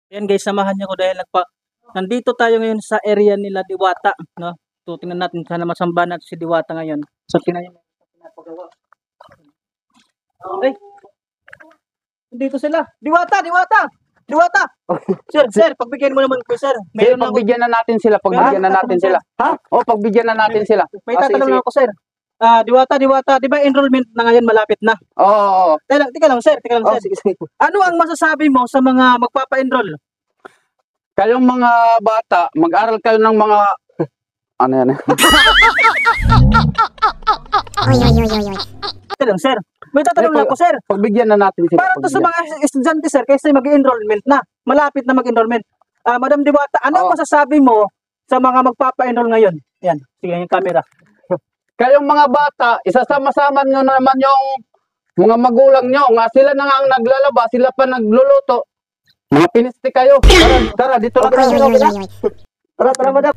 Ayan guys, samahan niyo ko dahil nandito tayo ngayon sa area nila Diwata, no? So tingnan natin, sana masamba natin si Diwata ngayon. So tingnan niyo pinapagawa. Ay, dito sila. Diwata, Diwata! Diwata! Sir, pagbigyan mo naman ko, sir. Sir, pagbigyan na natin sila, pagbigyan na natin sila. Ha? O, pagbigyan na natin sila. May tatanong lang ako, sir. Diwata, di ba enrollment na ngayon malapit na? Oo. Teka lang, sir. Ano ang masasabi mo sa mga magpapa-enroll? Kayong mga bata, mag-aral kayo ng mga... Ano yan? Teka lang, sir. May tatanong lang ako, sir. Pagbigyan na natin sila. Para to sa mga estudyante, sir, kasi mag-enrollment na. Malapit na mag-enrollment. Madam Diwata, ano ang masasabi mo sa mga magpapa-enroll ngayon? Yan, sige yung camera. Kayong mga bata, isasama-sama nyo naman yung mga magulang nyo. Nga sila na nga ang naglalaba, sila pa nagluluto. Mga pinisti kayo. Tara, dito na tayo. Tara, madam.